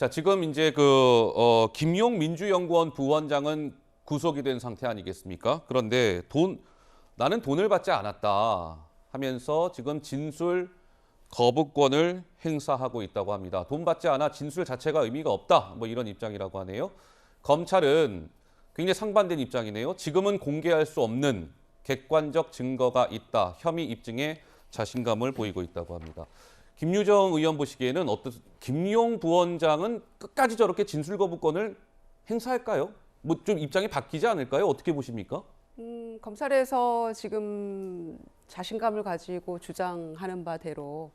자, 지금 이제 김용 민주연구원 부원장은 구속이 된 상태 아니겠습니까? 그런데 나는 돈을 받지 않았다 하면서 지금 진술 거부권을 행사하고 있다고 합니다. 돈 받지 않아 진술 자체가 의미가 없다. 뭐 이런 입장이라고 하네요. 검찰은 굉장히 상반된 입장이네요. 지금은 공개할 수 없는 객관적 증거가 있다. 혐의 입증에 자신감을 보이고 있다고 합니다. 김유정 의원 보시기에는 김용 부원장은 끝까지 저렇게 진술 거부권을 행사할까요? 뭐 좀 입장이 바뀌지 않을까요? 어떻게 보십니까? 검찰에서 지금 자신감을 가지고 주장하는 바대로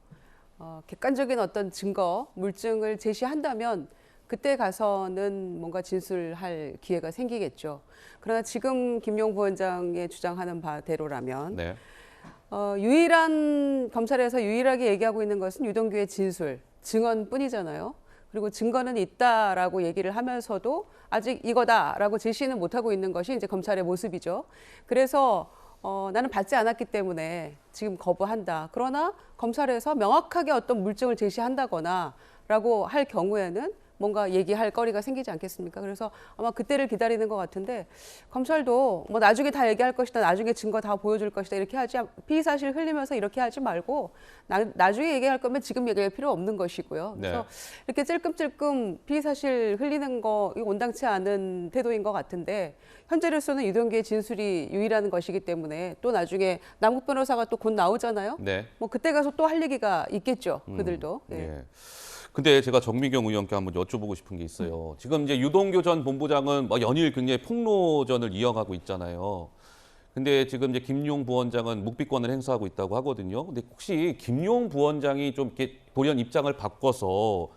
객관적인 어떤 증거, 물증을 제시한다면 그때 가서는 뭔가 진술할 기회가 생기겠죠. 그러나 지금 김용 부원장의 주장하는 바대로라면 네. 검찰에서 유일하게 얘기하고 있는 것은 유동규의 진술, 증언뿐이잖아요. 그리고 증거는 있다라고 얘기를 하면서도 아직 이거다라고 제시는 못하고 있는 것이 이제 검찰의 모습이죠. 그래서 나는 받지 않았기 때문에 지금 거부한다. 그러나 검찰에서 명확하게 어떤 물증을 제시한다거나 라고 할 경우에는 뭔가 얘기할 거리가 생기지 않겠습니까? 그래서 아마 그때를 기다리는 것 같은데 검찰도 뭐 나중에 다 얘기할 것이다, 나중에 증거 다 보여줄 것이다 이렇게 하지 피의 사실 흘리면서 이렇게 하지 말고 나중에 얘기할 거면 지금 얘기할 필요 없는 것이고요. 그래서 네. 이렇게 찔끔찔끔 피의 사실 흘리는 거 이거 온당치 않은 태도인 것 같은데 현재로서는 유동규의 진술이 유일한 것이기 때문에 또 나중에 남국 변호사가 또 곧 나오잖아요. 네. 뭐 그때 가서 또 할 얘기가 있겠죠. 그들도. 예. 예. 근데 제가 정미경 의원께 한번 여쭤보고 싶은 게 있어요. 지금 이제 유동규 전 본부장은 연일 굉장히 폭로전을 이어가고 있잖아요. 근데 지금 이제 김용 부원장은 묵비권을 행사하고 있다고 하거든요. 근데 혹시 김용 부원장이 좀 이렇게 돌연 입장을 바꿔서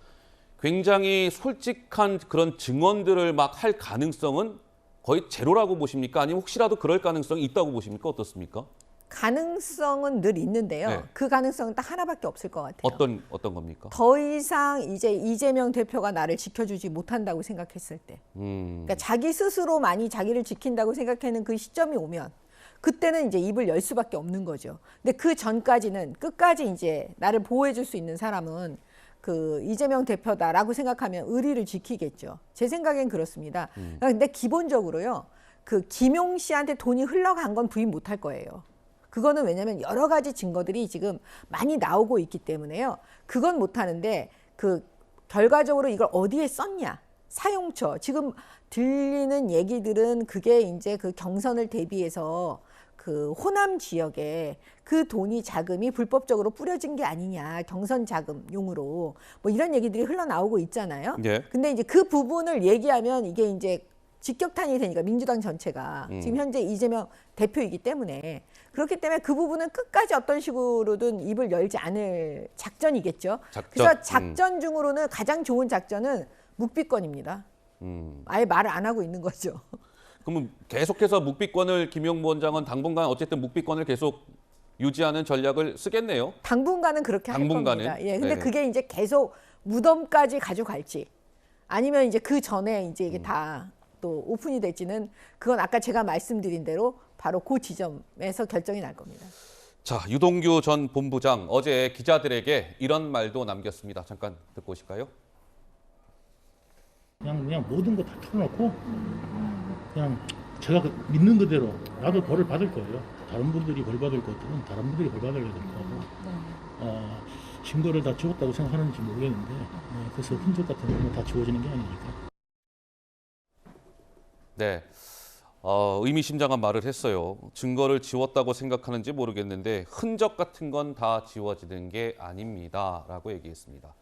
굉장히 솔직한 그런 증언들을 막 할 가능성은 거의 제로라고 보십니까? 아니면 혹시라도 그럴 가능성이 있다고 보십니까? 어떻습니까? 가능성은 늘 있는데요. 네. 그 가능성은 딱 하나밖에 없을 것 같아요. 어떤 겁니까? 더 이상 이제 이재명 대표가 나를 지켜주지 못한다고 생각했을 때. 그러니까 자기 스스로만이 자기를 지킨다고 생각하는 그 시점이 오면 그때는 이제 입을 열 수밖에 없는 거죠. 근데 그 전까지는 끝까지 이제 나를 보호해줄 수 있는 사람은 그 이재명 대표다라고 생각하면 의리를 지키겠죠. 제 생각엔 그렇습니다. 근데 기본적으로요. 그 김용 씨한테 돈이 흘러간 건 부인 못할 거예요. 그거는 왜냐하면 여러 가지 증거들이 지금 많이 나오고 있기 때문에요. 그건 못하는데 그 결과적으로 이걸 어디에 썼냐. 사용처. 지금 들리는 얘기들은 그게 이제 그 경선을 대비해서 그 호남 지역에 그 돈이 자금이 불법적으로 뿌려진 게 아니냐. 경선 자금용으로. 뭐 이런 얘기들이 흘러나오고 있잖아요. 예. 근데 이제 그 부분을 얘기하면 이게 이제 직격탄이 되니까 민주당 전체가 지금 현재 이재명 대표이기 때문에 그렇기 때문에 그 부분은 끝까지 어떤 식으로든 입을 열지 않을 작전이겠죠. 그래서 작전 중으로는 가장 좋은 작전은 묵비권입니다. 아예 말을 안 하고 있는 거죠. 그러면 계속해서 묵비권을 김용 부원장은 당분간 어쨌든 묵비권을 계속 유지하는 전략을 쓰겠네요. 당분간은 그렇게 할 당분간은? 겁니다. 예, 근데 네네. 그게 이제 계속 무덤까지 가져갈지 아니면 이제 그 전에 이제 이게 다 또 오픈이 될지는 그건 아까 제가 말씀드린 대로 바로 그 지점에서 결정이 날 겁니다. 자, 유동규 전 본부장 어제 기자들에게 이런 말도 남겼습니다. 잠깐 듣고 오실까요? 그냥 모든 거 다 털어놓고 그냥 제가 믿는 그대로 나도 벌을 받을 거예요. 다른 분들이 벌 받을 것들은 다른 분들이 벌 받아야 될 거고 증거를 다 지웠다고 생각하는지 모르겠는데 그래서 흔적 같은 거는 다 지워지는 게 아니니까. 네, 의미심장한 말을 했어요. 증거를 지웠다고 생각하는지 모르겠는데 흔적 같은 건 다 지워지는 게 아닙니다라고 얘기했습니다.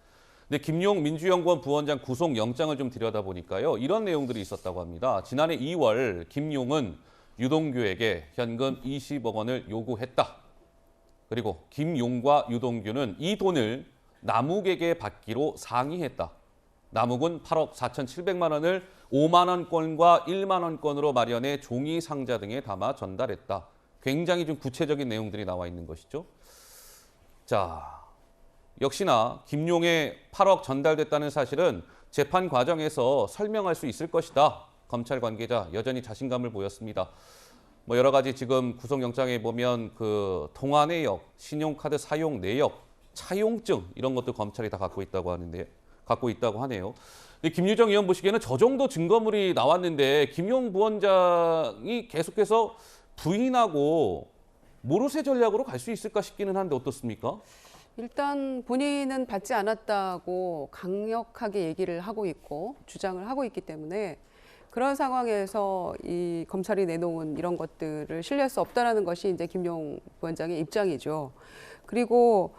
근데 김용 민주연구원 부원장 구속영장을 좀 들여다보니까요. 이런 내용들이 있었다고 합니다. 지난해 2월 김용은 유동규에게 현금 20억 원을 요구했다. 그리고 김용과 유동규는 이 돈을 남욱에게 받기로 상의했다. 남욱은 8억 4,700만 원을 5만 원권과 1만 원권으로 마련해 종이 상자 등에 담아 전달했다. 굉장히 좀 구체적인 내용들이 나와 있는 것이죠. 자, 역시나 김용의 8억 전달됐다는 사실은 재판 과정에서 설명할 수 있을 것이다. 검찰 관계자 여전히 자신감을 보였습니다. 뭐 여러 가지 지금 구속영장에 보면 그 통화 내역, 신용카드 사용 내역, 차용증 이런 것도 검찰이 다 갖고 있다고 하는데 갖고 있다고 하네요. 근데 김유정 의원 보시기에는 저 정도 증거물이 나왔는데 김용 부원장이 계속해서 부인하고 모르쇠 전략으로 갈 수 있을까 싶기는 한데 어떻습니까? 일단 본인은 받지 않았다고 강력하게 얘기를 하고 있고 주장을 하고 있기 때문에 그런 상황에서 이 검찰이 내놓은 이런 것들을 신뢰할 수 없다라는 것이 이제 김용 부원장의 입장이죠. 그리고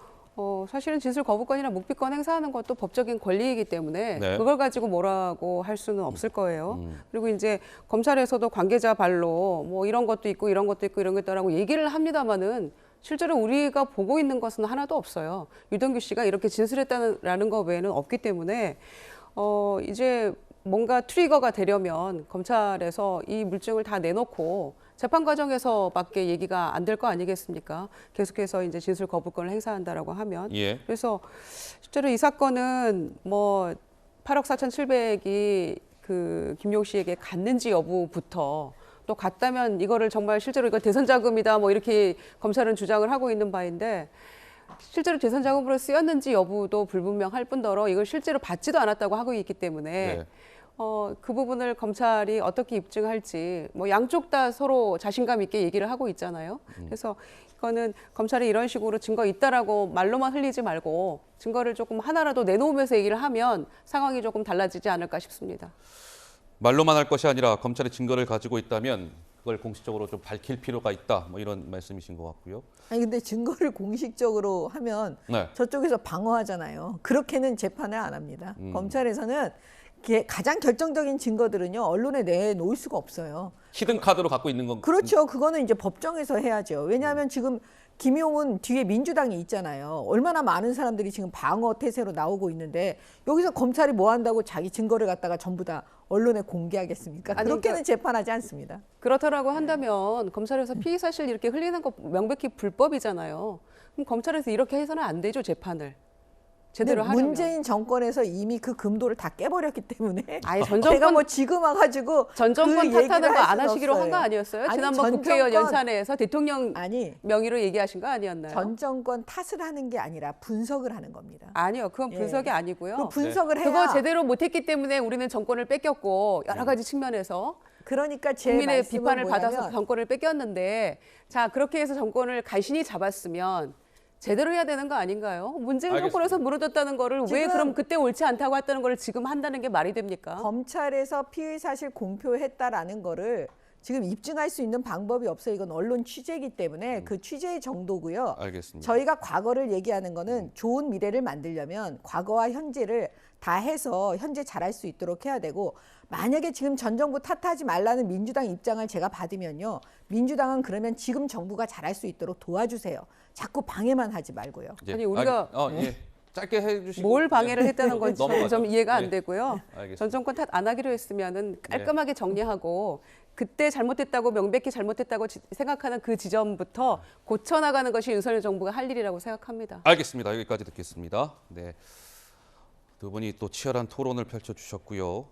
사실은 진술 거부권이나 묵비권 행사하는 것도 법적인 권리이기 때문에 네. 그걸 가지고 뭐라고 할 수는 없을 거예요. 그리고 이제 검찰에서도 관계자 발로 뭐 이런 것도 있고 이런 것도 있고 이런 게 있다라고 얘기를 합니다마는 실제로 우리가 보고 있는 것은 하나도 없어요. 유동규 씨가 이렇게 진술했다는 것 외에는 없기 때문에 이제 뭔가 트리거가 되려면 검찰에서 이 물증을 다 내놓고 재판 과정에서밖에 얘기가 안 될 거 아니겠습니까? 계속해서 이제 진술 거부권을 행사한다라고 하면. 예. 그래서 실제로 이 사건은 뭐 8억 4,700이 그 김용 씨에게 갔는지 여부부터 또 갔다면 이거를 정말 실제로 이거 대선 자금이다 뭐 이렇게 검찰은 주장을 하고 있는 바인데 실제로 대선 자금으로 쓰였는지 여부도 불분명할 뿐더러 이걸 실제로 받지도 않았다고 하고 있기 때문에 네. 그 부분을 검찰이 어떻게 입증할지 뭐 양쪽 다 서로 자신감 있게 얘기를 하고 있잖아요. 그래서 이거는 검찰이 이런 식으로 증거 있다라고 말로만 흘리지 말고 증거를 조금 하나라도 내놓으면서 얘기를 하면 상황이 조금 달라지지 않을까 싶습니다. 말로만 할 것이 아니라 검찰이 증거를 가지고 있다면 그걸 공식적으로 좀 밝힐 필요가 있다. 뭐 이런 말씀이신 것 같고요. 아니 근데 증거를 공식적으로 하면 네. 저쪽에서 방어하잖아요. 그렇게는 재판을 안 합니다. 검찰에서는 가장 결정적인 증거들은요 언론에 내놓을 수가 없어요. 히든 카드로 갖고 있는 건 그렇죠. 그거는 이제 법정에서 해야죠. 왜냐하면 지금 김용은 뒤에 민주당이 있잖아요. 얼마나 많은 사람들이 지금 방어 태세로 나오고 있는데 여기서 검찰이 뭐 한다고 자기 증거를 갖다가 전부 다 언론에 공개하겠습니까? 아니, 그렇게는 그러니까 재판하지 않습니다. 그렇다라고 한다면 검찰에서 피의 사실 이렇게 흘리는 거 명백히 불법이잖아요. 그럼 검찰에서 이렇게 해서는 안 되죠, 재판을. 제대로 근데 하려면. 문재인 정권에서 이미 그 금도를 다 깨버렸기 때문에 아니, 제가 뭐 지금 와가지고 전 정권 그 얘기를 탓하는 거 할 안 수는 하시기로 한 거 없어요. 아니었어요? 아니, 지난번 전 국회의원 정권- 연산회에서 대통령 아니 명의로 얘기하신 거 아니었나요? 전 정권 탓을 하는 게 아니라 분석을 하는 겁니다. 아니요, 그건 예. 분석이 아니고요. 그 분석을 해야 그거 제대로 못했기 때문에 우리는 정권을 뺏겼고 여러 가지 측면에서 그러니까 제 국민의 말씀은 비판을 뭐냐면 받아서 정권을 뺏겼는데 자 그렇게 해서 정권을 간신히 잡았으면 제대로 해야 되는 거 아닌가요? 문재인 알겠습니다. 정권에서 무너졌다는 거를 왜 지금 그럼 그때 옳지 않다고 했다는 거를 지금 한다는 게 말이 됩니까? 검찰에서 피의 사실 공표했다라는 거를 지금 입증할 수 있는 방법이 없어요. 이건 언론 취재이기 때문에 그 취재의 정도고요. 알겠습니다. 저희가 과거를 얘기하는 거는 좋은 미래를 만들려면 과거와 현재를 다 해서 현재 잘할 수 있도록 해야 되고 만약에 지금 전 정부 탓하지 말라는 민주당 입장을 제가 받으면요. 민주당은 그러면 지금 정부가 잘할 수 있도록 도와주세요. 자꾸 방해만 하지 말고요. 예. 아니, 우리가 예. 짧게 해주시고 뭘 방해를 했다는 건지 저는 넘어가죠. 좀 이해가 안 예. 되고요. 알겠습니다. 전 정권 탓 안 하기로 했으면은 깔끔하게 정리하고 그때 잘못했다고 명백히 잘못했다고 생각하는 그 지점부터 고쳐나가는 것이 윤석열 정부가 할 일이라고 생각합니다. 알겠습니다. 여기까지 듣겠습니다. 네. 두 분이 또 치열한 토론을 펼쳐주셨고요.